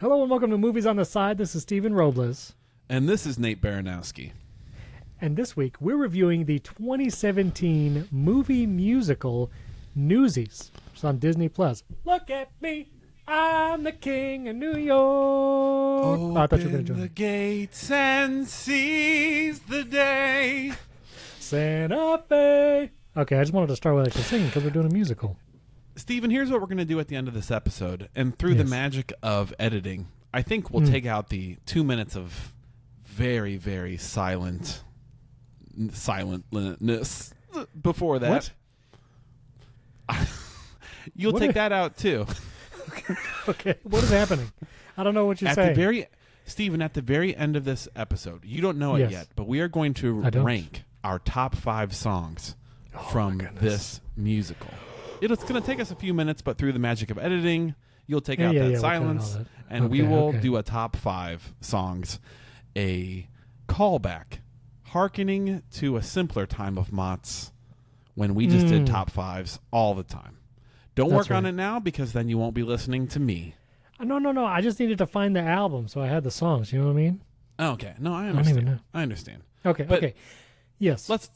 Hello and welcome to Movies on the Side. This is Stephen Robles. And this is Nate Baranowski. And this week we're reviewing the 2017 movie musical Newsies, which is on Disney+. Look at me, I'm the king of New York. Open I thought you were going to join the gates and seize the day. Santa Fe. Okay, I just wanted to start with actually singing because we're doing a musical. Stephen, here's what we're going to do at the end of this episode. And through the magic of editing, I think we'll take out the 2 minutes of very, very silentness before that. What? You'll take that out too. Okay, what is happening? I don't know what you're saying. Stephen, at the very end of this episode, you don't know it yet, but we are going to rank our top 5 songs from this musical. It's going to take us a few minutes, but through the magic of editing, you'll take out that silence, and we will do a top 5 songs, a callback, hearkening to a simpler time of MOTS when we just did top 5s all the time. Don't work on it now because then you won't be listening to me. No. I just needed to find the album, so I had the songs. You know what I mean? Okay. No, I understand. I don't even know. I understand. Okay. Yes. Let's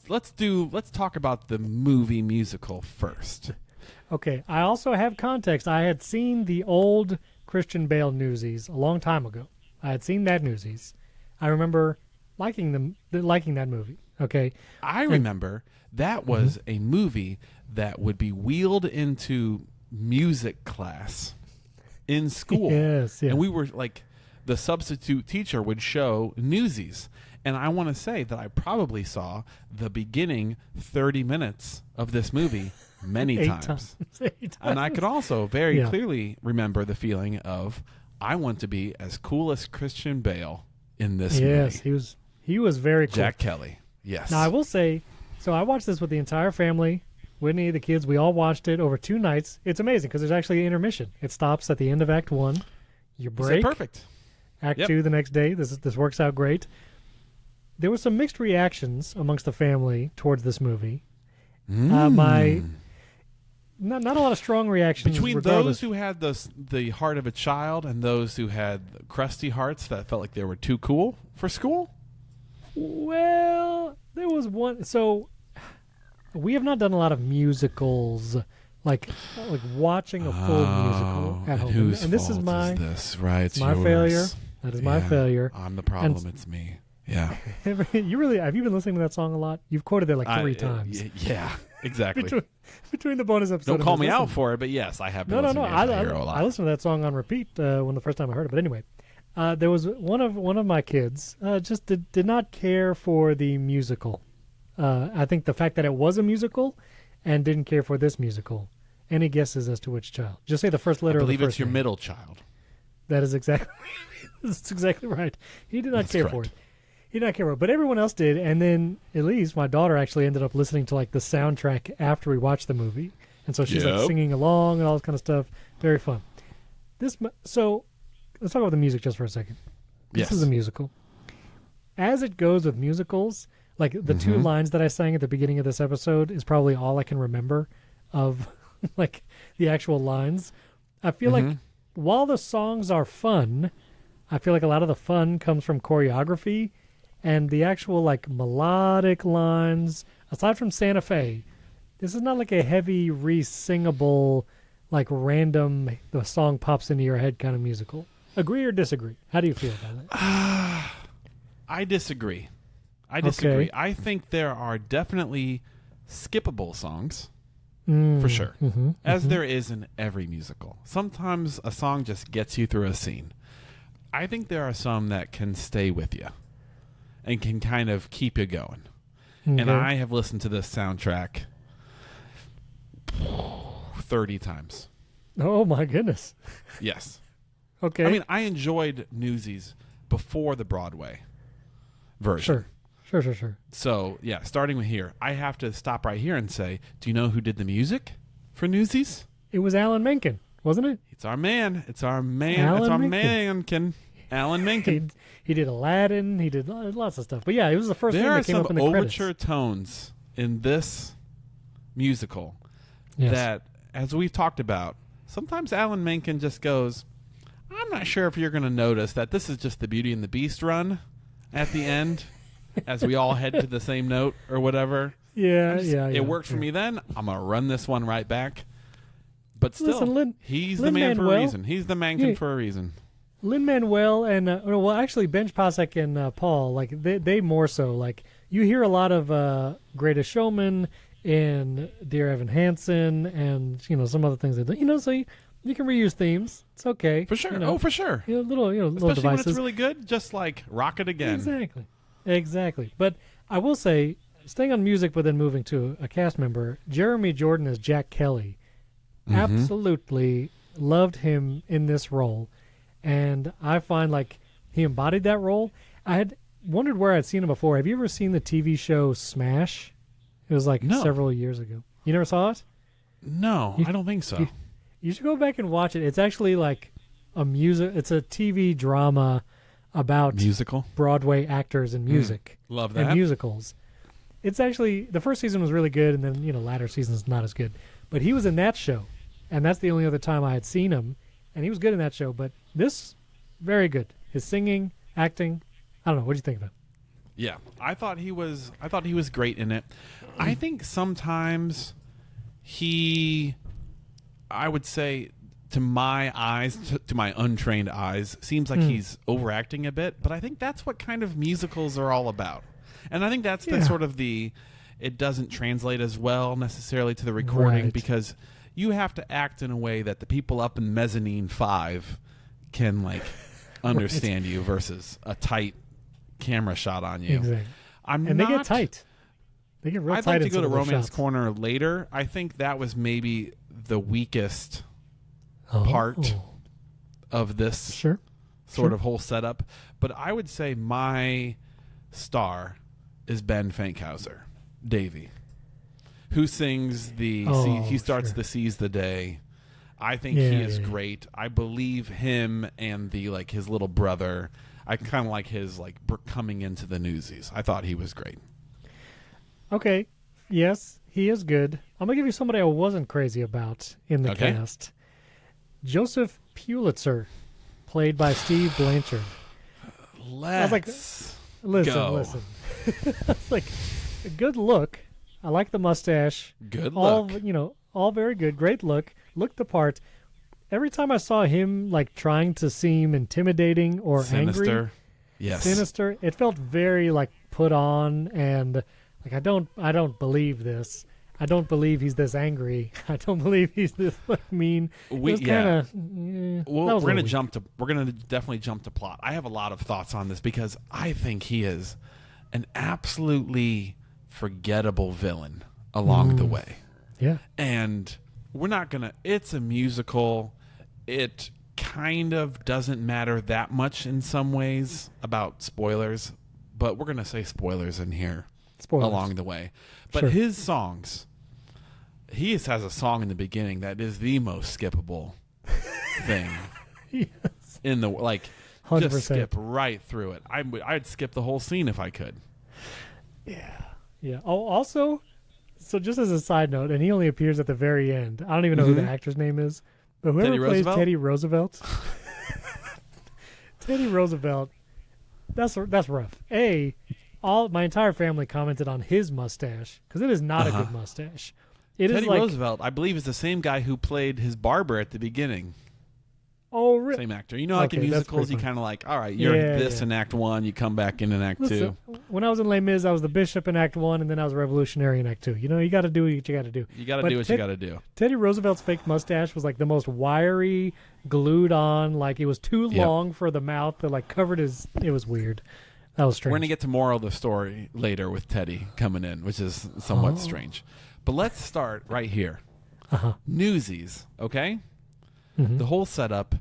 talk about the movie musical first. Okay. I also have context. I had seen the old Christian Bale Newsies a long time ago. I had seen that Newsies. I remember liking that movie. Okay. I remember that was a movie that would be wheeled into music class in school. Yes. And we were like, the substitute teacher would show Newsies. And I want to say that I probably saw the beginning 30 minutes of this movie many times. 8 times. And I could also very clearly remember the feeling of, I want to be as cool as Christian Bale in this movie. Yes, he was very cool. Jack Kelly, yes. Now, I will say, so I watched this with the entire family. Whitney, the kids, we all watched it over 2 nights. It's amazing because there's actually an intermission. It stops at the end of Act 1. You break. Perfect. Act 2 the next day. This works out great. There were some mixed reactions amongst the family towards this movie. Not a lot of strong reactions. Between those who had the heart of a child and those who had crusty hearts that felt like they were too cool for school? Well, there was one. So we have not done a lot of musicals, like watching a full musical at home. And this is my failure. That is my failure. I'm the problem. It's me. Yeah. Have you been listening to that song a lot? You've quoted it like 3 times. Yeah, exactly. between the bonus episodes. Don't call me out for it, but yes, I have been listening to Hero a lot. I listened to that song on repeat when the first time I heard it. But anyway, there was one of my kids just did not care for the musical. I think the fact that it was a musical and didn't care for this musical. Any guesses as to which child? Just say the first letter of the first I believe it's your name. middle child. That is exactly that's exactly right. He did not care for it. He did not care for it, but everyone else did. And then at least my daughter actually ended up listening to like the soundtrack after we watched the movie, and so she's like singing along and all this kind of stuff. Very fun. So let's talk about the music just for a second. This is a musical. As it goes with musicals, like the 2 lines that I sang at the beginning of this episode is probably all I can remember of like the actual lines. I feel like while the songs are fun, I feel like a lot of the fun comes from choreography and the actual like melodic lines. Aside from Santa Fe, this is not like a heavy re-singable, like random, the song pops into your head kind of musical. Agree or disagree? How do you feel about it? I disagree. Okay. I think there are definitely skippable songs, for sure, as there is in every musical. Sometimes a song just gets you through a scene. I think there are some that can stay with you and can kind of keep you going. Okay. And I have listened to this soundtrack 30 times. Oh, my goodness. Yes. Okay. I mean, I enjoyed Newsies before the Broadway version. Sure. So, yeah, starting with here, I have to stop right here and say, do you know who did the music for Newsies? It was Alan Menken, wasn't it? It's our man. Alan Menken. Alan Menken. He did Aladdin. He did lots of stuff. But yeah, it was the first thing that came up in the credits. There are some overture tones in this musical that, as we've talked about, sometimes Alan Menken just goes, I'm not sure if you're going to notice that this is just the Beauty and the Beast run at the end as we all head to the same note or whatever. Yeah, It worked for me then. I'm going to run this one right back. But still, listen, he's the man for a reason. He's the mankin for a reason. Lin-Manuel and, well, actually, Benj Pasek and Paul, like, they more so. Like, you hear a lot of Greatest Showman and Dear Evan Hansen and, some other things. So you can reuse themes. It's okay. For sure. For sure. Little Especially devices. when it's really good, just like rock it again. Exactly. But I will say, staying on music but then moving to a cast member, Jeremy Jordan as Jack Kelly. Mm-hmm. Absolutely loved him in this role. And I find like he embodied that role. I had wondered where I'd seen him before. Have you ever seen the TV show Smash? It was like several years ago. You never saw it? No, I don't think so. You should go back and watch it. It's actually like it's a TV drama about musical Broadway actors and music. Love that. And musicals. It's actually, the first season was really good, and then, latter seasons not as good. But he was in that show, and that's the only other time I had seen him, and he was good in that show. But this, very good. His singing, acting, I don't know. What do you think of it? Yeah, I thought he was great in it. I think sometimes I would say, to my eyes, to my untrained eyes, seems like he's overacting a bit. But I think that's what kind of musicals are all about. And I think that's the sort of it doesn't translate as well necessarily to the recording because you have to act in a way that the people up in mezzanine 5 can like understand you versus a tight camera shot on you. Exactly. They get tight. They get real tight. I'd like to go to Romance shots. Corner later. I think that was maybe the weakest part of this sort of whole setup. But I would say my star is Ben Fankhauser, Davey, who sings he starts the Seize the Day. I think he is great. I believe him and his little brother. I kind of like his coming into the Newsies. I thought he was great. Okay. Yes, he is good. I'm going to give you somebody I wasn't crazy about in the cast. Joseph Pulitzer, played by Steve Blanchard. Let's listen. It's like a good look. I like the mustache. Good look. All very good. Great look. Looked the part. Every time I saw him trying to seem intimidating or sinister, angry, sinister, it felt very put on and I don't believe this. I don't believe he's this angry. I don't believe he's this mean. We're gonna definitely jump to plot. I have a lot of thoughts on this because I think he is an absolutely forgettable villain along the way. Yeah. And we're not gonna. It's a musical. It kind of doesn't matter that much in some ways about spoilers, but we're gonna say spoilers in here. Along the way. But his songs, he has a song in the beginning that is the most skippable thing. In the 100%. Just skip right through it. I'd skip the whole scene if I could. Yeah. Oh, also, so just as a side note, and he only appears at the very end. I don't even know who the actor's name is, but whoever plays Teddy Roosevelt, Teddy Roosevelt, that's rough. My entire family commented on his mustache because it is not a good mustache. Teddy Roosevelt, I believe, is the same guy who played his barber at the beginning. Oh, really? Same actor. In musicals, you kind of all right, you're this in Act 1, you come back in Act 2. When I was in Les Mis, I was the bishop in Act 1, and then I was a revolutionary in Act 2. You got to do what you got to do. You got to do what you got to do. Teddy Roosevelt's fake mustache was the most wiry, glued on, it was too long for the mouth that covered his. It was weird. That was strange. We're going to get to moral of the story later with Teddy coming in, which is somewhat strange. But let's start right here. Newsies, okay? Mm-hmm. The whole setup,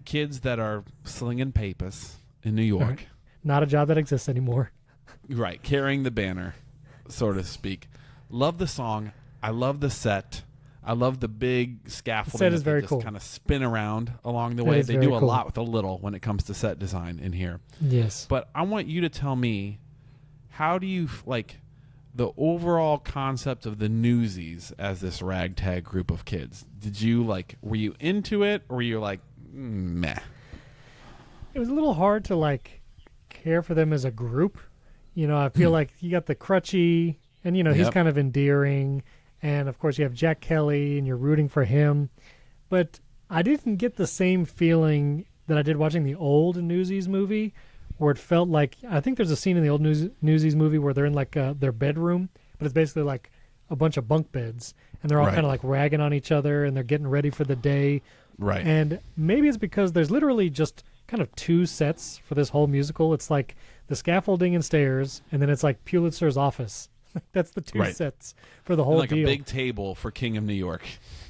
kids that are slinging Papes in New York. Right. Not a job that exists anymore. Right, carrying the banner, so to speak. Love the song. I love the set. I love the big scaffolding. The set is very cool. Kind of spin around along the way. They do a lot with a little when it comes to set design in here. Yes. But I want you to tell me, how do you the overall concept of the Newsies as this ragtag group of kids? Did you were you into it, or were you meh. It was a little hard to like care for them as a group. I feel like you got the Crutchy, and he's kind of endearing, and of course you have Jack Kelly, and you're rooting for him. But I didn't get the same feeling that I did watching the old Newsies movie, where it felt like, I think there's a scene in the old Newsies movie where they're in like their bedroom, but it's basically like a bunch of bunk beds, and they're all kind of like ragging on each other, and they're getting ready for the day. Right. And maybe it's because there's literally just kind of two sets for this whole musical. It's like the scaffolding and stairs, and then it's like Pulitzer's office. That's the two sets for the whole like deal. A big table for King of New York.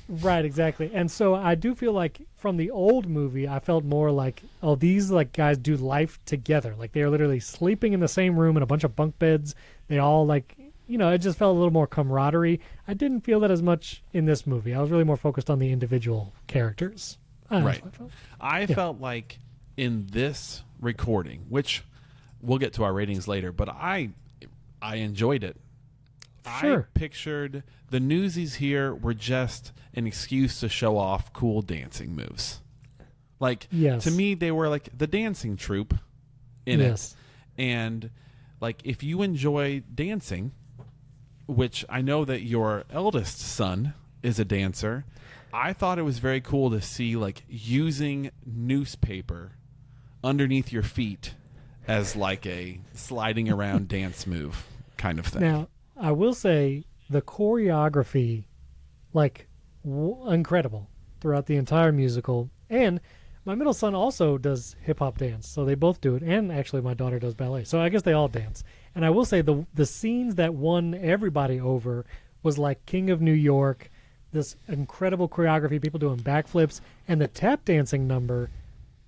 Right, exactly. And so I do feel like from the old movie, I felt more like, oh, these like guys do life together. Like they are literally sleeping in the same room in a bunch of bunk beds. They all like, it just felt a little more camaraderie. I didn't feel that as much in this movie. I was really more focused on the individual characters. Right. I felt like in this recording, which we'll get to our ratings later, but I enjoyed it. Sure. I pictured the Newsies here were just an excuse to show off cool dancing moves. Like, to me, they were like the dancing troupe in it. And, like, if you enjoy dancing, which I know that your eldest son is a dancer, I thought it was very cool to see, like, using newspaper underneath your feet as, like, a sliding around dance move kind of thing. Now, I will say the choreography, like, incredible throughout the entire musical. And my middle son also does hip-hop dance, so they both do it. And actually my daughter does ballet, so I guess they all dance. And I will say the scenes that won everybody over was like King of New York, this incredible choreography, people doing backflips, and the tap dancing number.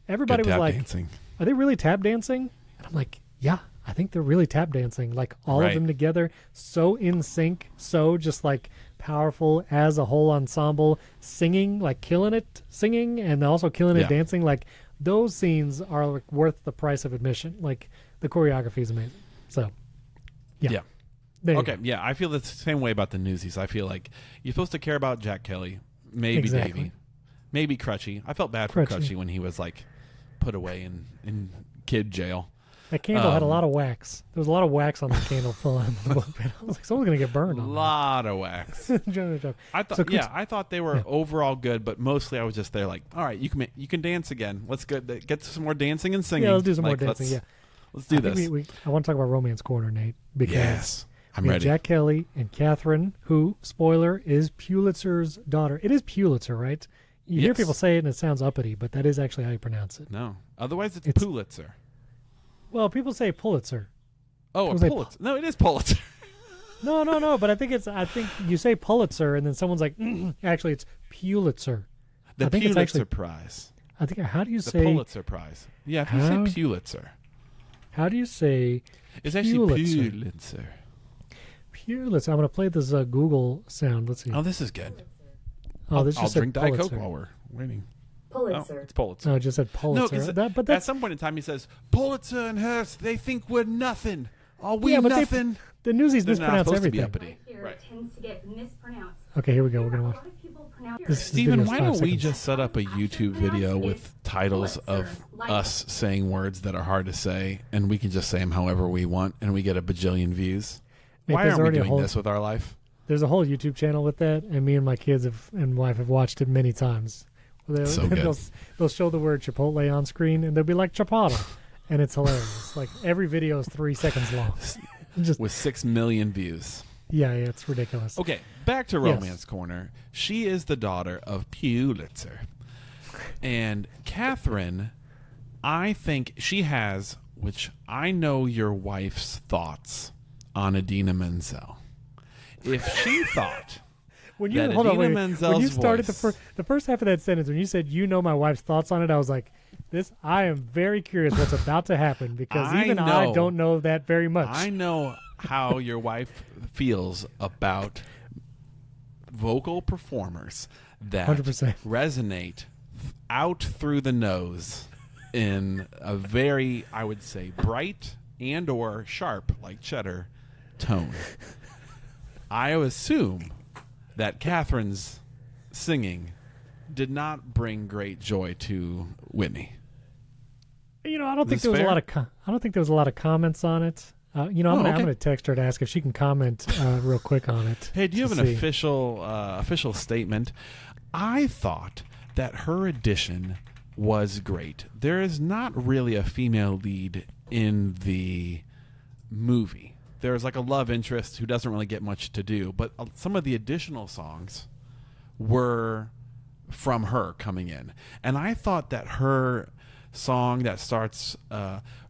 Everybody was like, dancing. Are they really tap dancing? And I'm like, yeah, I think they're really tap dancing, like all of them together, so in sync, so just like powerful as a whole ensemble, singing, like killing it singing, and also killing it dancing. Like those scenes are like worth the price of admission. Like the choreography is amazing. So, yeah. Okay, yeah, I feel the same way about the Newsies. I feel like you're supposed to care about Jack Kelly, maybe Davey, maybe Crutchy. I felt bad for Crutchy when he was like put away in kid jail. That candle had a lot of wax. There was a lot of wax on the candle filling the book. I was like, someone's going to get burned. A lot of wax. I thought, I thought they were overall good, but mostly I was just there like, all right, you can dance again. Let's get some more dancing and singing. Yeah, let's do some more dancing. Let's do this. I want to talk about Romance Corner, Nate, because I'm ready. Jack Kelly and Catherine, who, spoiler, is Pulitzer's daughter. It is Pulitzer, right? You hear people say it and it sounds uppity, but that is actually how you pronounce it. No. Otherwise, it's Pulitzer. Well, people say Pulitzer. Oh, Pulitzer. No, it is Pulitzer. No. But I think you say Pulitzer, and then someone's like, actually, it's Pulitzer. The Pulitzer Prize. I think. How do you say the Pulitzer Prize? Yeah, if you say Pulitzer. How do you say? It's actually Pulitzer. Pulitzer. I'm going to play this Google sound. Let's see. Oh, this is good. Oh, this I'll drink Diet Pulitzer. Coke while we're waiting. Pulitzer. Oh, it's Pulitzer. No, it just said Pulitzer. No, but at some point in time he says, Pulitzer and Hearst, they think we're nothing. Are we nothing? The Newsies mispronounce everything. Right here tends to get mispronounced. Okay, here we go. We're going to watch. Stephen, why don't we just set up a YouTube video with titles of us saying words that are hard to say, and we can just say them however we want, and we get a bajillion views? Why aren't we doing this with our life? There's a whole YouTube channel with that, and me and my kids and wife have watched it many times. They'll show the word Chipotle on screen, and they'll be like Chipotle, and it's hilarious. Like every video is 3 seconds long, just with 6 million views. Yeah, it's ridiculous. Okay, back to Romance Corner. She is the daughter of Pulitzer, and Catherine, I think she has, which I know your wife's thoughts on Idina Menzel. If she thought. When you started the first half of that sentence, when you said you know my wife's thoughts on it, I was like, I am very curious what's about to happen, because I don't know that very much. I know how your wife feels about vocal performers that 100%. resonate out through the nose in a very, I would say, bright and or sharp, like cheddar, tone. I assume that Catherine's singing did not bring great joy to Whitney. I don't think there was a lot of. I don't think there was a lot of comments on it. I'm gonna text her to ask if she can comment real quick on it. Hey, do you have an official statement? I thought that her audition was great. There is not really a female lead in the movie. There's like a love interest who doesn't really get much to do, but some of the additional songs were from her coming in. And I thought that her song that starts,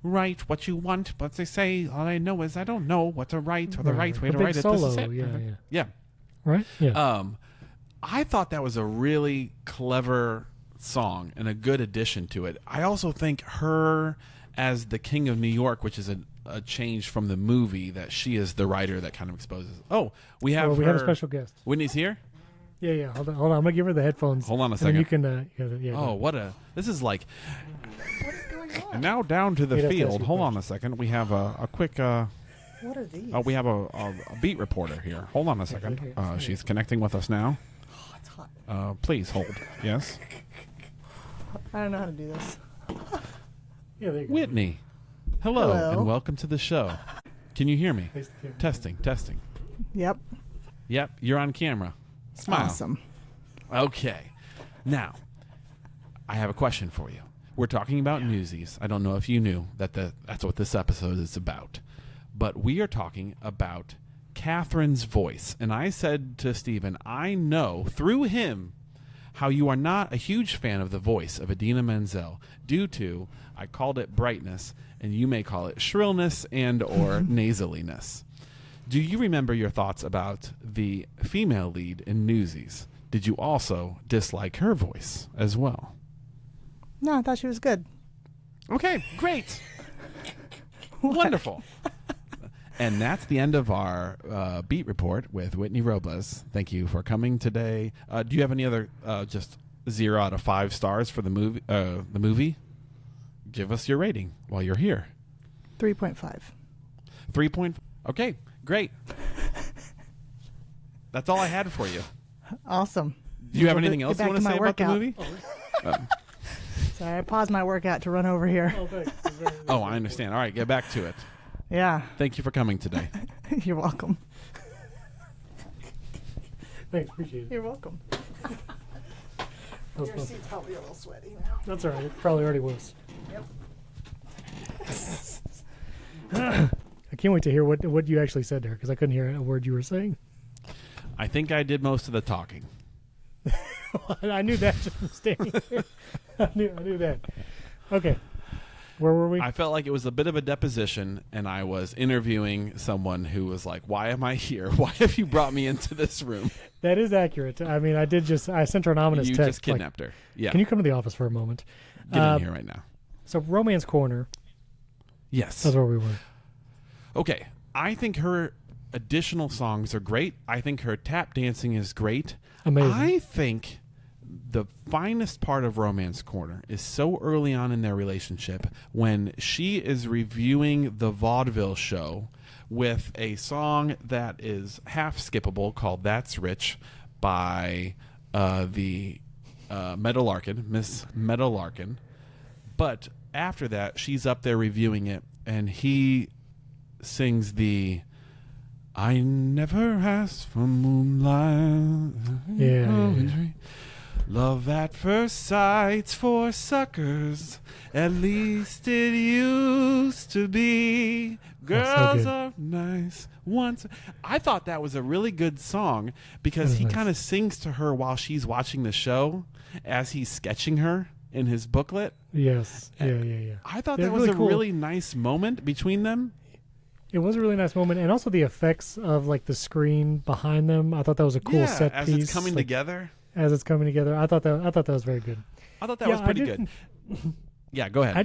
write what you want, but they say, all I know is I don't know what to write or the right way to write it. Solo, this is it. Yeah. Right? Yeah. I thought that was a really clever song and a good addition to it. I also think her as the King of New York, which is a change from the movie, that she is the writer that kind of exposes. Oh, we have a special guest. Whitney's here? Yeah. Hold on. I'm gonna give her the headphones. Hold on a second. And you can. This is like. What is going on? And now down to the field. Hold on a second. We have a quick. What are these? We have a beat reporter here. Hold on a second. She's connecting with us now. Oh, it's hot. Please hold. Yes. I don't know how to do this. Yeah, there you go. Whitney. Hello, and welcome to the show. Can you hear me? Testing. Yep. You're on camera. Smile. Awesome. Okay. Now, I have a question for you. We're talking about Newsies. I don't know if you knew that's what this episode is about. But we are talking about Catherine's voice. And I said to Stephen, I know through him how you are not a huge fan of the voice of Idina Menzel due to, I called it brightness, and you may call it shrillness and or nasaliness. Do you remember your thoughts about the female lead in Newsies? Did you also dislike her voice as well? No, I thought she was good. Okay, great. Wonderful. And that's the end of our beat report with Whitney Robles. Thank you for coming today. Do you have any other just 0 out of 5 stars for the movie? Give us your rating while you're here. 3.5. 3 point. Okay, great. That's all I had for you. Awesome. Do you have anything else you want to say about the movie? Sorry, I paused my workout to run over here. Oh, I understand. All right, get back to it. Yeah. Thank you for coming today. You're welcome. Thanks, appreciate it. You're welcome. Your seat's probably a little sweaty now. That's all right. It probably already was. Yep. I can't wait to hear what you actually said there, because I couldn't hear a word you were saying. I think I did most of the talking. I knew that just from standing here. I knew that. Okay. Where were we? I felt like it was a bit of a deposition, and I was interviewing someone who was like, why am I here? Why have you brought me into this room? That is accurate. I mean, I sent her an ominous text. You just kidnapped her. Yeah. Can you come to the office for a moment? Get in here right now. So, Romance Corner. Yes. That's where we were. Okay. I think her additional songs are great. I think her tap dancing is great. Amazing. I think the finest part of Romance Corner is so early on in their relationship when she is reviewing the vaudeville show with a song that is half skippable called That's Rich by the Meadowlarkin, Miss Meadowlarkin. But after that, she's up there reviewing it, and he sings the I never asked for moonlight. Yeah. Love at first sight's for suckers. At least it used to be. Girls are nice once. I thought that was a really good song because he kind of sings to her while she's watching the show as he's sketching her in his booklet. Yes. Yeah. I thought that was a really nice moment between them. It was a really nice moment, and also the effects of like the screen behind them. I thought that was a cool set piece. As it's coming together. As it's coming together, I thought that was very good. I thought that was pretty good. Yeah, go ahead.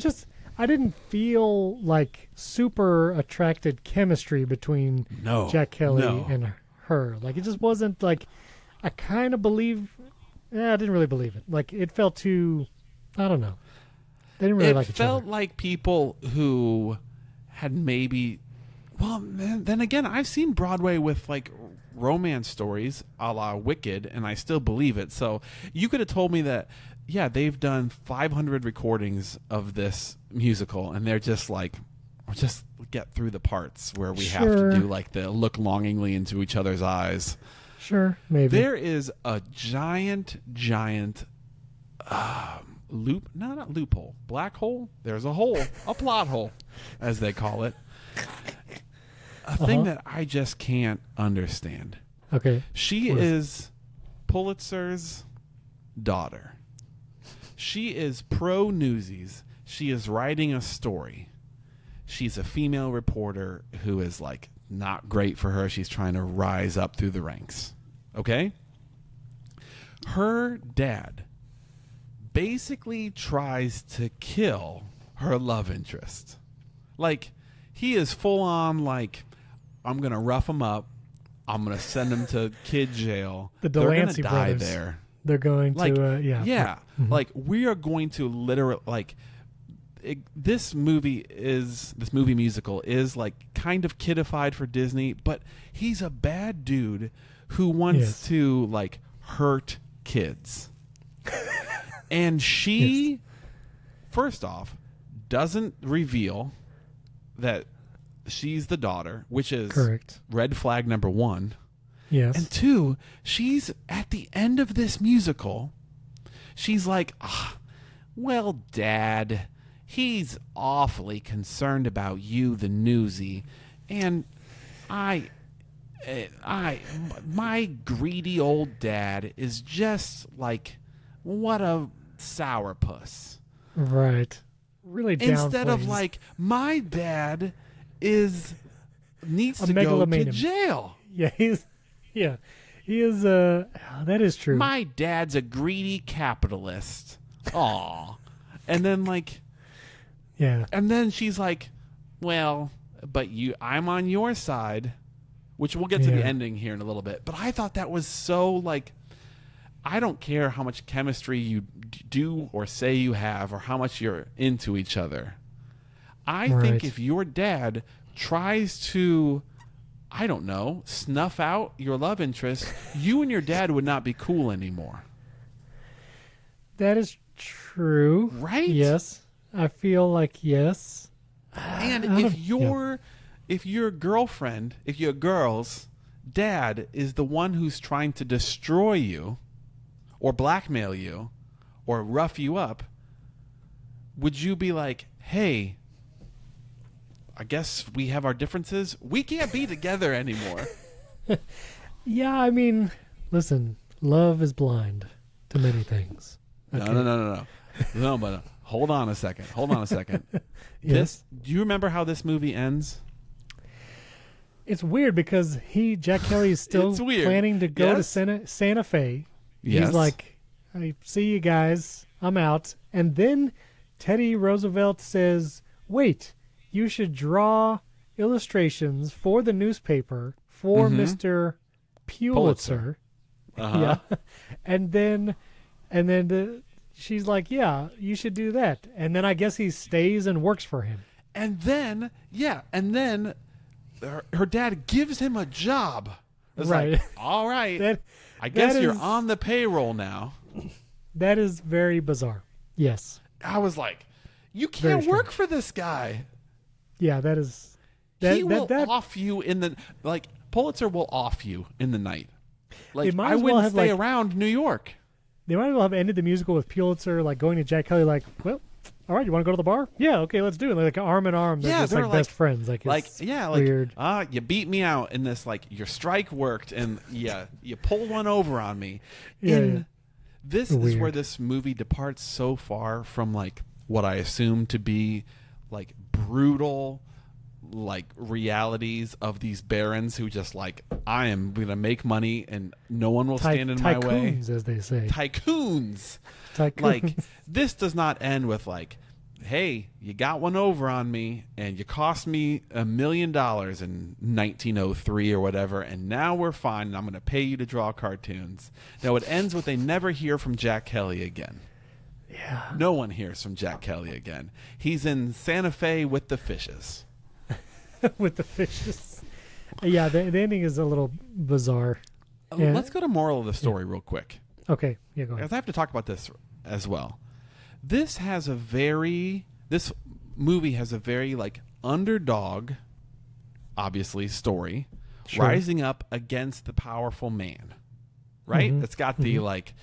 I didn't feel like super attracted chemistry between Jack Kelly and her. Like it just wasn't like I kind of believe. I didn't really believe it. Like it felt too. I don't know. They didn't really like each other. It felt like people who had maybe. Well, man, then again, I've seen Broadway with like romance stories a la Wicked, and I still believe it. So you could have told me that, yeah, they've done 500 recordings of this musical, and they're just like, just get through the parts where we have to do like the look longingly into each other's eyes. Sure, maybe. There is a giant loop, no, not loophole, black hole. There's a hole, a plot hole, as they call it. A thing that I just can't understand. Okay. She is Pulitzer's daughter. She is pro Newsies. She is writing a story. She's a female reporter who is like not great for her. She's trying to rise up through the ranks. Okay? Her dad basically tries to kill her love interest. Like, he is full on like, I'm going to rough him up. I'm going to send him to kid jail. The Delancey They're going to die brothers. there. They're going Like, to, yeah. Mm-hmm. Like, we are going to literally, like, this movie musical is like kind of kidified for Disney, but he's a bad dude who wants to like hurt kids. And she, first off, doesn't reveal that she's the daughter, which is correct. Red flag number 1. Yes. And 2, she's at the end of this musical, she's like, well, Dad, he's awfully concerned about you, the newsie, and my greedy old dad is just like, what a sourpuss. Right. Really downplays. Instead of like, my dad needs a to go to megalomaniac. jail. Yeah, he is, that is true. My dad's a greedy capitalist. Aw. And then like, yeah. and then she's like, well, but I'm on your side, which we'll get to the ending here in a little bit. But I thought that was so like, I don't care how much chemistry you do or say you have or how much you're into each other. I think if your dad tries to, I don't know, snuff out your love interest, you and your dad would not be cool anymore. That is true. Right? Yes. I feel like yes. And if your girlfriend, if your girl's dad is the one who's trying to destroy you or blackmail you or rough you up, would you be like, hey, I guess we have our differences. We can't be together anymore. Yeah, I mean, listen, love is blind to many things. Okay. No, but hold on a second. Yes. Do you remember how this movie ends? It's weird because Jack Kelly is still planning to go to Santa Fe. Yes. He's like, I see you guys. I'm out. And then Teddy Roosevelt says, wait, you should draw illustrations for the newspaper for Mr. Pulitzer. Uh-huh. Yeah. And then she's like, yeah, you should do that. And then I guess he stays and works for him. And then her dad gives him a job. It's right. Like, all right. I guess you're on the payroll now. That is very bizarre. Yes. I was like, you can't work for this guy. Yeah, that is. He will off you in the, like, Pulitzer will off you in the night. Like, I wouldn't stay around New York. They might as well have ended the musical with Pulitzer, like, going to Jack Kelly, like, well, all right, you want to go to the bar? Yeah, okay, let's do it. Like arm in arm. They're just like best friends. Like, it's weird. You beat me out in this, like, your strike worked, and you pulled one over on me. This is where this movie departs so far from, like, what I assume to be, like, brutal, like, realities of these barons who just, like, I am going to make money and no one will stand in my way. Tycoons, as they say. Tycoons. Like, this does not end with, like, hey, you got one over on me and you cost me $1 million in 1903 or whatever, and now we're fine and I'm going to pay you to draw cartoons. No, it ends with they never hear from Jack Kelly again. Yeah. No one hears from Jack Kelly again. He's in Santa Fe with the fishes. With the fishes. Yeah, the ending is a little bizarre. Let's go to moral of the story real quick. Okay, yeah, go ahead. Because I have to talk about this as well. This movie has a very like underdog, obviously, story, rising up against the powerful man, right? It's got the like,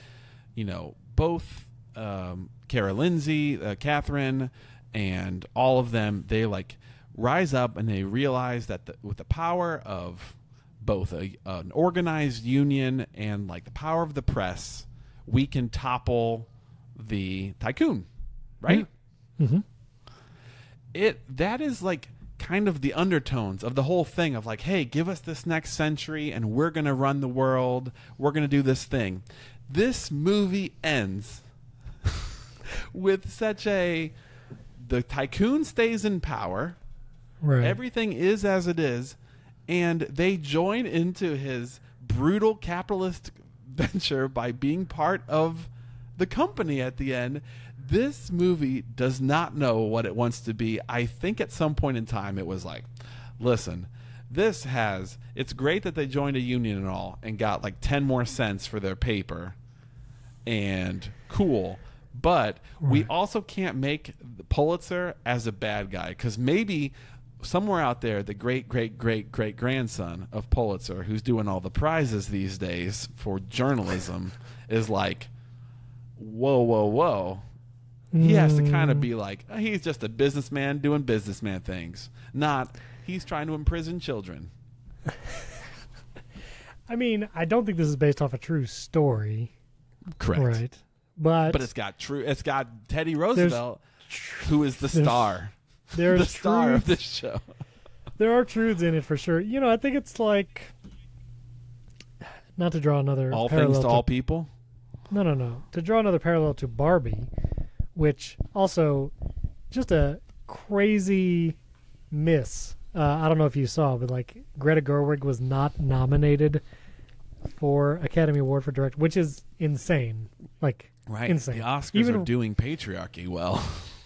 both Cara Lindsay, Catherine, and all of them, they like rise up and they realize that with the power of both an organized union and like the power of the press, we can topple the tycoon, right? That is like kind of the undertones of the whole thing of like, hey, give us this next century and we're going to run the world. We're going to do this thing. This movie ends with the tycoon stays in power. Right. Everything is as it is. And they join into his brutal capitalist venture by being part of the company at the end. This movie does not know what it wants to be. I think at some point in time it was like, listen, it's great that they joined a union and all and got like 10 more cents for their paper and cool. But we also can't make Pulitzer as a bad guy, because maybe somewhere out there, the great-great-great-great-grandson of Pulitzer, who's doing all the prizes these days for journalism, is like, whoa. He has to kind of be like, he's just a businessman doing businessman things, not he's trying to imprison children. I mean, I don't think this is based off a true story. Correct. Right. But it's got Teddy Roosevelt, who is the star. There's the star of this show. There are truths in it for sure. I think it's like, not to draw another all parallel things to all people. No. To draw another parallel to Barbie, which also just a crazy miss. I don't know if you saw, but like Greta Gerwig was not nominated for Academy Award for Director, which is insane. Like, insane. The Oscars are doing patriarchy well.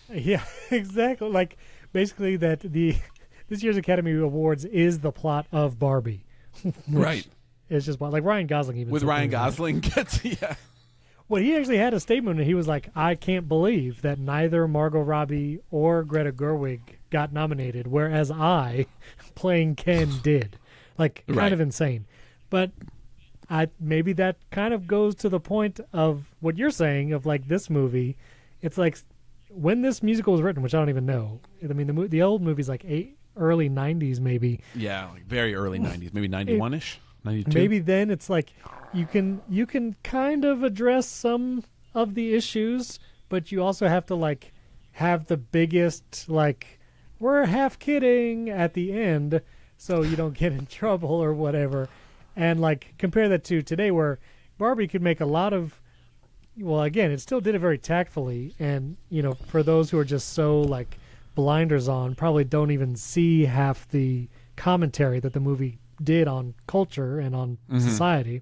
Yeah, exactly. Like, basically that this year's Academy Awards is the plot of Barbie. Right. It's just like Ryan Gosling even. With Ryan Gosling gets, yeah. Well, he actually had a statement and he was like, I can't believe that neither Margot Robbie or Greta Gerwig got nominated, whereas I, playing Ken, did. Like, kind of insane. But maybe that kind of goes to the point of what you're saying of like this movie. It's like when this musical was written, which I don't even know. I mean, the old movie's like early 90s maybe. Yeah, like very early 90s, maybe 91-ish, 92. Maybe then it's like you can kind of address some of the issues, but you also have to like have the biggest like we're half kidding at the end so you don't get in trouble or whatever. And like compare that to today where Barbie could make a lot of, well, again, it still did it very tactfully. And, for those who are just so like blinders on, probably don't even see half the commentary that the movie did on culture and on society.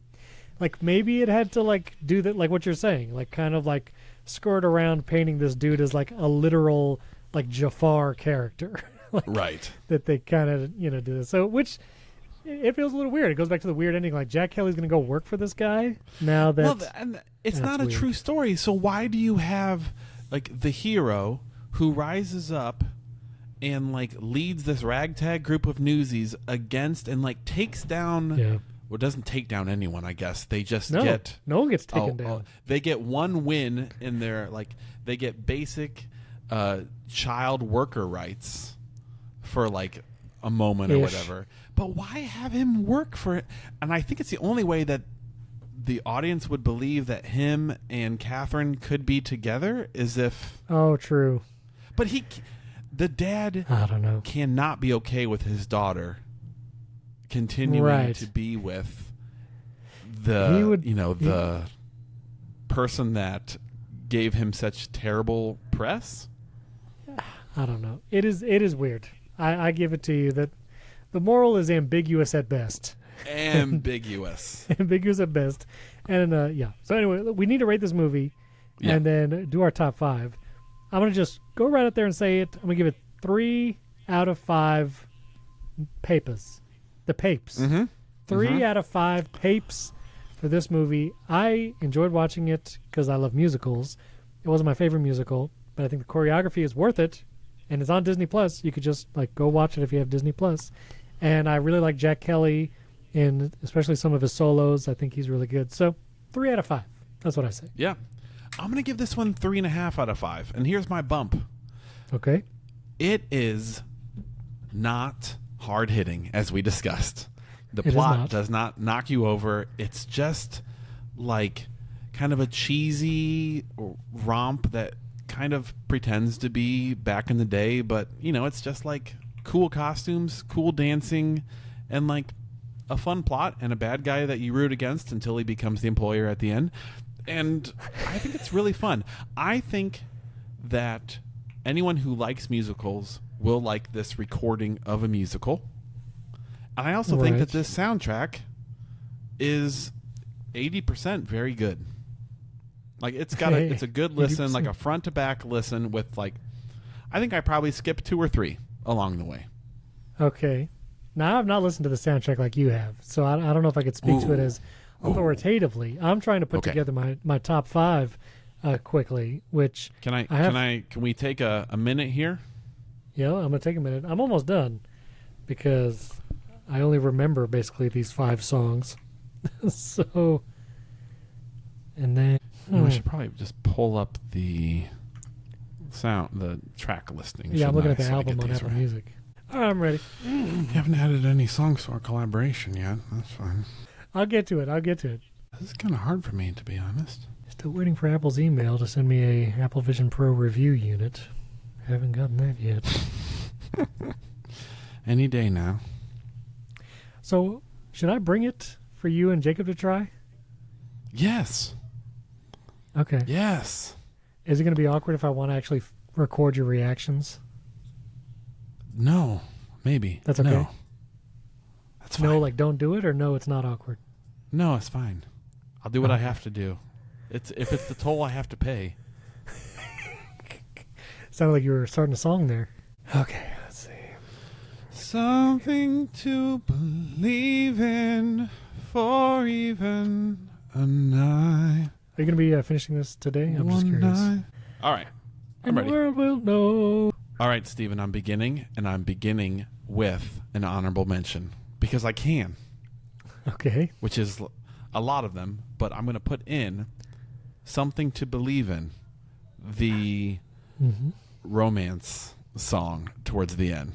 Like maybe it had to like do that, like what you're saying, like kind of like skirt around painting this dude as like a literal like Jafar character. Like, right. That they kind of, do this. So, which it feels a little weird. It goes back to the weird ending. Like Jack Kelly's going to go work for this guy now that. Well, and it's not a true story. So why do you have like the hero who rises up and like leads this ragtag group of newsies against and like takes down? Yeah. Well, it doesn't take down anyone. I guess they just no one gets taken down. They get one win in their like they get basic child worker rights for like a moment or whatever. But why have him work for it? And I think it's the only way that the audience would believe that him and Catherine could be together is if... Oh, true. But the dad I don't know. Cannot be okay with his daughter continuing to be with the person that gave him such terrible press. I don't know. It is weird. I give it to you that the moral is ambiguous at best. Ambiguous. Ambiguous at best. And yeah. So anyway, we need to rate this movie and then do our top 5. I'm going to just go right out there and say it. I'm going to give it 3 out of 5 Papes. The Papes. Mm-hmm. 3 out of 5 Papes for this movie. I enjoyed watching it because I love musicals. It wasn't my favorite musical, but I think the choreography is worth it, and it's on Disney Plus. You could just go watch it if you have Disney Plus. And I really like Jack Kelly, and especially some of his solos. I think he's really good. So 3 out of 5. That's what I say. Yeah. I'm going to give this one 3.5 out of 5. And here's my bump. Okay. It is not hard hitting, as we discussed. The plot does not knock you over. It's just like kind of a cheesy romp that kind of pretends to be back in the day, but it's just like cool costumes, cool dancing, and like a fun plot and a bad guy that you root against until he becomes the employer at the end. And I think it's really fun. I think that anyone who likes musicals will like this recording of a musical. And I also think that this soundtrack is 80% very good. Like it's a good listen, 80%. Like a front to back listen with I think I probably skipped 2 or 3 along the way. Okay. Now I've not listened to the soundtrack like you have, so I don't know if I could speak to it as authoritatively. I'm trying to put together my top 5 quickly, which can we take a minute here? Yeah, I'm gonna take a minute. I'm almost done because I only remember basically these 5 songs. So, and then we should probably just pull up the track listing. Yeah, I'm looking at the album on Apple Music. All right, I'm ready. You haven't added any songs to our collaboration yet. That's fine. I'll get to it. This is kind of hard for me, to be honest. Still waiting for Apple's email to send me a Apple Vision Pro review unit. Haven't gotten that yet. Any day now. So, should I bring it for you and Jacob to try? Yes. Okay. Yes. Is it going to be awkward if I want to actually record your reactions? No. Maybe. That's okay? No. That's fine. No, don't do it, or no, it's not awkward? No, it's fine. I'll do what I have to do. If it's the toll I have to pay. Sounded like you were starting a song there. Okay, let's see. Something to believe in for even a night. Are you going to be finishing this today? I'm just curious. All right. I'm ready. The world will know. All right, Stephen, I'm beginning with an honorable mention because I can. Okay. Which is a lot of them, but I'm going to put in Something to Believe in, the romance song towards the end.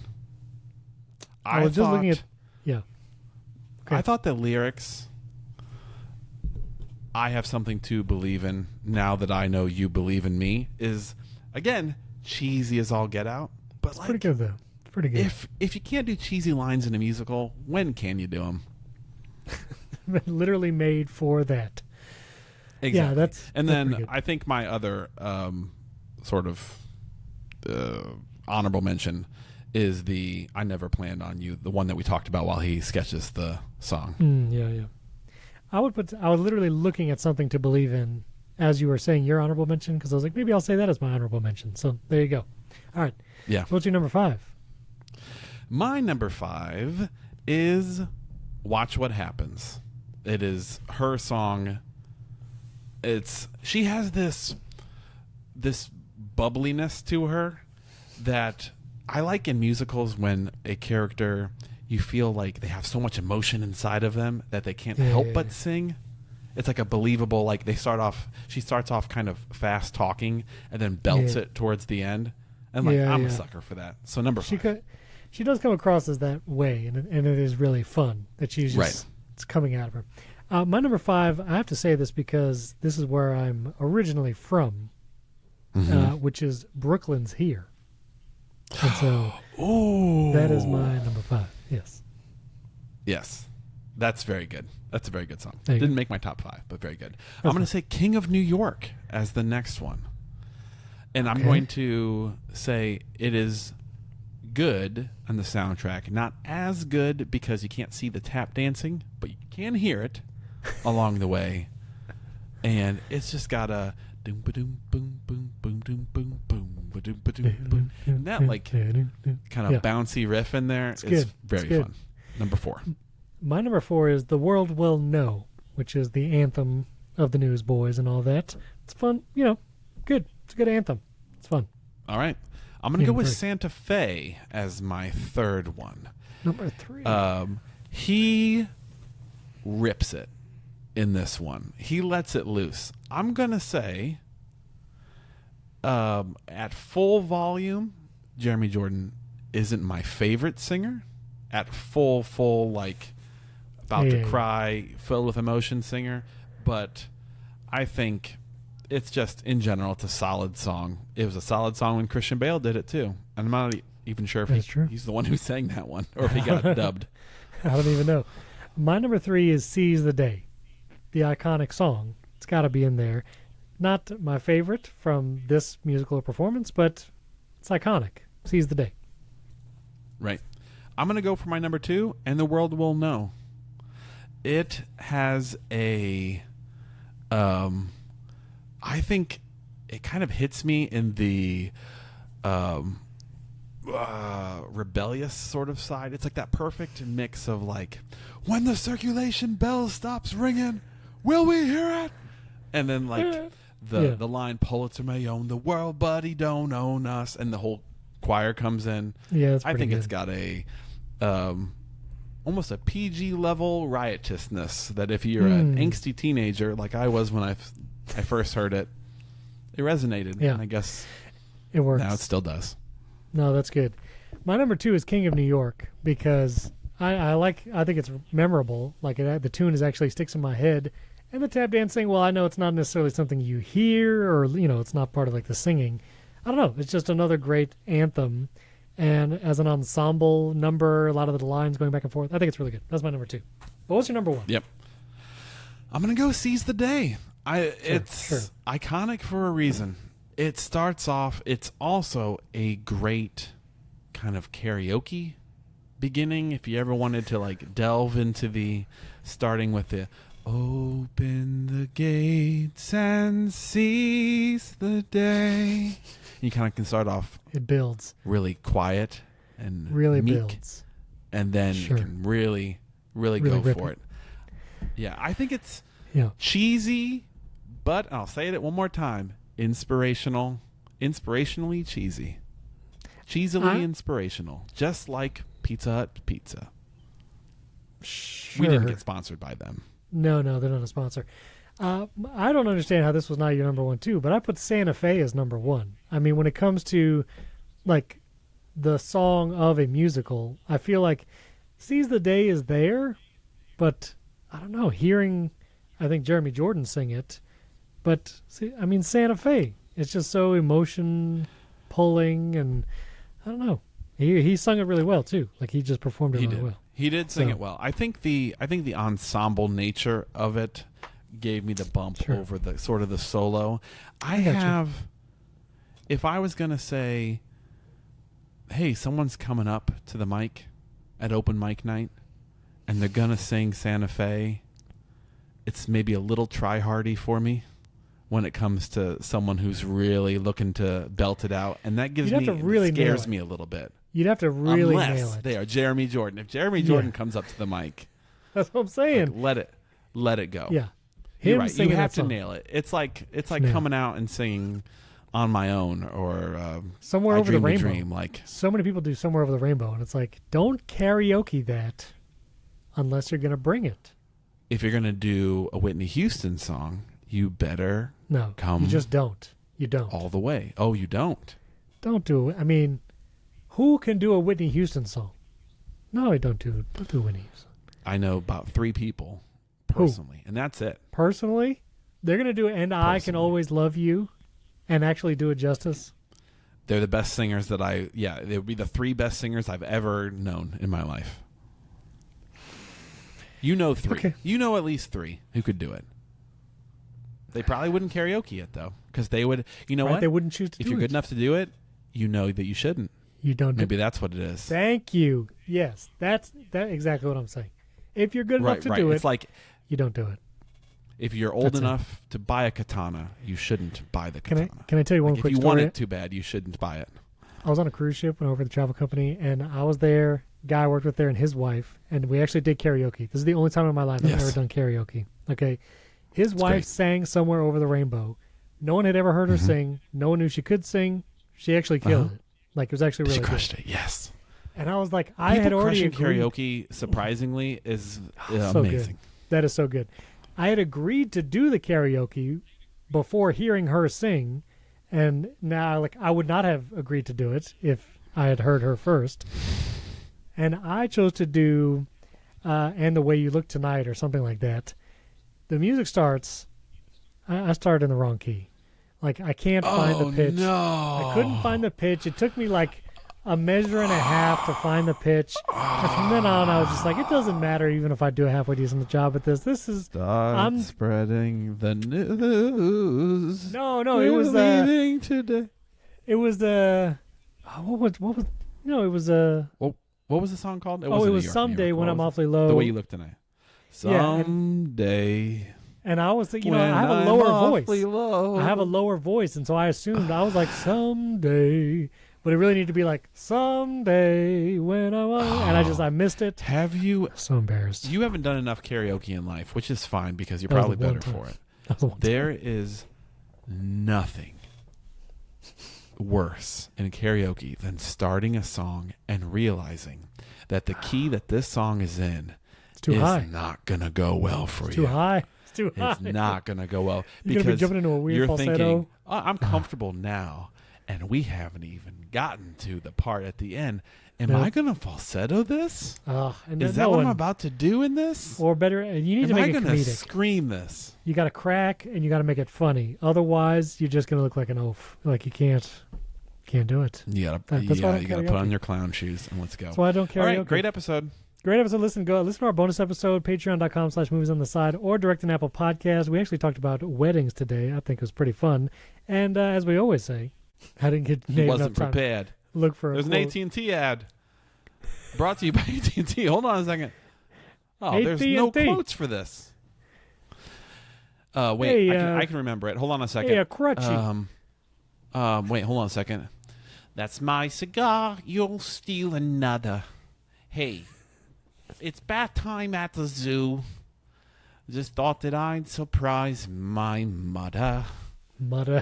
I was just looking at... Yeah. Okay. I thought the lyrics... I have something to believe in now that I know you believe in me is, again, cheesy as all get out. But it's pretty good, though. It's pretty good. If you can't do cheesy lines in a musical, when can you do them? Literally made for that. Exactly. Yeah, and then I think my other sort of honorable mention is the I Never Planned on You, the one that we talked about while he sketches the song. Yeah. I was literally looking at Something to Believe in as you were saying your honorable mention, because I was like, maybe I'll say that as my honorable mention. So there you go. All right. Yeah. What's your number 5? My number 5 is Watch What Happens. It is her song. She has this bubbliness to her that I like in musicals when a character, you feel like they have so much emotion inside of them that they can't help but sing. It's like a believable, she starts off kind of fast talking and then belts it towards the end. And I'm a sucker for that. So number 5. She does come across as that way, and it is really fun that she's just it's coming out of her. My number 5, I have to say this because this is where I'm originally from, which is Brooklyn's Here. And so that is my number 5. Yes. Yes. That's very good. That's a very good song. Didn't make my top 5, but very good. I'm going to say King of New York as the next one. And I'm going to say it is good on the soundtrack. Not as good because you can't see the tap dancing, but you can hear it along the way. And it's just got a doom ba doom boom boom boom doom boom boom ba doom ba doom boom. And that kind of bouncy riff in there is very fun. Number 4. My number 4 is The World Will Know, which is the anthem of the Newsboys and all that. It's fun, good. It's a good anthem. It's fun. All right. I'm going to go with Santa Fe as my third one. Number 3. He rips it in this one. He lets it loose. I'm going to say at full volume, Jeremy Jordan isn't my favorite singer. At full, like, about to cry, filled with emotion singer. But I think it's just, in general, it's a solid song. It was a solid song when Christian Bale did it, too. And I'm not even sure if he's the one who sang that one or if he got dubbed. I don't even know. My number 3 is Seize the Day, the iconic song. It's got to be in there. Not my favorite from this musical performance, but it's iconic. Seize the Day. Right. I'm going to go for my number 2, And the World Will Know. It has a... I think it kind of hits me in the rebellious sort of side. It's like that perfect mix of like, when the circulation bell stops ringing, will we hear it? And then like the line, Pulitzer may own the world, but he don't own us. And the whole choir comes in. Yeah, that's I think good. it's got a almost a PG level riotousness that if you're an angsty teenager like I was when I first heard it, it resonated. Yeah. And I guess it works. Now it still does. No, that's good. My number 2 is King of New York because I think it's memorable. Like the tune is actually sticks in my head. And the tap dancing, well, I know it's not necessarily something you hear or, it's not part of like the singing. I don't know. It's just another great anthem. And as an ensemble number, a lot of the lines going back and forth, I think it's really good. That's my number 2. But what's your number 1? Yep. I'm going to go Seize the Day. It's iconic for a reason. It starts off, it's also a great kind of karaoke beginning. If you ever wanted to like delve into the, starting with the, open the gates and seize the day. You kind of can start off. It builds. Really quiet and really meek, builds. And then you can really go for it. Yeah, I think it's cheesy, but I'll say it one more time. Inspirationally cheesy. Cheesily inspirational. Just like Pizza Hut pizza. Sure. We didn't get sponsored by them. No, they're not a sponsor. I don't understand how this was not your number 1 too, but I put Santa Fe as number 1. I mean, when it comes to like the song of a musical, I feel like Seize the Day is there, but I don't know, hearing I think Jeremy Jordan sing it, but I mean Santa Fe, it's just so emotion pulling, and I don't know. He sung it really well too. Like he just performed it really well. He did sing it well. I think the ensemble nature of it gave me the bump over the sort of the solo. If I was going to say, hey, someone's coming up to the mic at open mic night and they're going to sing Santa Fe, it's maybe a little try-hardy for me when it comes to someone who's really looking to belt it out. And that scares me a little bit. You'd have to really nail Unless it. they are Jeremy Jordan. If Jeremy Jordan comes up to the mic, that's what I'm saying. Like, let it go. Yeah, you're right. You have to nail it. It's like coming out and singing On My Own or Somewhere Over the Rainbow. Dream. Like so many people do Somewhere Over the Rainbow, and it's like, don't karaoke that unless you're going to bring it. If you're going to do a Whitney Houston song, you better come. You just don't. You don't all the way. Oh, you don't. Don't do it. I mean, who can do a Whitney Houston song? No, I don't do Whitney Houston. I know about 3 people personally, and that's it. Personally, they're going to do And I Can Always Love You and actually do it justice. They're the best singers that they would be the 3 best singers I've ever known in my life. You know 3. Okay. You know at least 3 who could do it. They probably wouldn't karaoke it, though, because they would, what? They wouldn't choose to do it. If you're good enough to do it, you know that you shouldn't. You don't. Maybe that's what it is. Thank you. Yes, that's exactly what I'm saying. If you're good enough to do it, it's like you don't do it. If you're old enough to buy a katana, you shouldn't buy the katana. Can I tell you one quick story? If you want it too bad, you shouldn't buy it. I was on a cruise ship when I worked for the travel company, and I was there guy I worked with there and his wife, and we actually did karaoke. This is the only time in my life I've ever done karaoke. Okay. His wife sang Somewhere Over the Rainbow. No one had ever heard her sing. No one knew she could sing. She actually killed it. Like, it was actually really good. She crushed good. it, yes. And I was like, I had already agreed. Karaoke, surprisingly, is so amazing. Good. That is so good. I had agreed to do the karaoke before hearing her sing, and now, like, I would not have agreed to do it if I had heard her first. And I chose to do And the Way You Look Tonight or something like that. The music starts. I started in the wrong key. Like, I can't find the pitch. No. I couldn't find the pitch. It took me like a measure and a half to find the pitch. And from then on, I was just like, it doesn't matter even if I do a halfway decent job at this. This is... I'm spreading the news. No, it was leaving today. It was the... what was... No, it was a... What was the song called? It was Someday When I'm Awfully Low. The Way You Look Tonight. Someday... And I was thinking, I have a lower voice. I have a lower voice, and so I assumed, I was like, someday. But it really needed to be like, someday when and I missed it. Have you... I'm so embarrassed. You haven't done enough karaoke in life, which is fine because you're probably better for it. There is nothing worse in karaoke than starting a song and realizing that the key that this song is in is not going to go well for you. Too high. It's not going to go well. You're going to be jumping into a weird falsetto. Thinking, I'm comfortable now, and we haven't even gotten to the part at the end. Am I going to falsetto this? Is that what I'm about to do in this? Or better, you need to make it comedic. Am I going to scream this? You got to crack, and you got to make it funny. Otherwise, you're just going to look like an oaf. Like, you can't do it. You got to put on your clown shoes, and let's go. That's why I don't karaoke. All right, great episode. Great episode. Listen to our bonus episode, patreon.com/movies on the side, or direct an Apple podcast. We actually talked about weddings today. I think it was pretty fun. And as we always say, I didn't get named wasn't prepared. Look for There's an AT&T ad. Brought to you by AT&T. Hold on a second. Oh, there's no quotes for this. Wait, hey, I can remember it. Hold on a second. Hey, crutchy. Wait, hold on a second. That's my cigar. You'll steal another. Hey. It's bath time at the zoo. Just thought that I'd surprise my mother.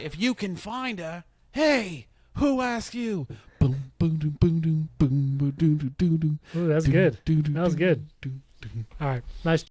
If you can find her, hey, who asked you? Boom, boom, boom, boom, boom, boom, boom, boom, boom, boom. Ooh, that's good. That was good. All right, nice.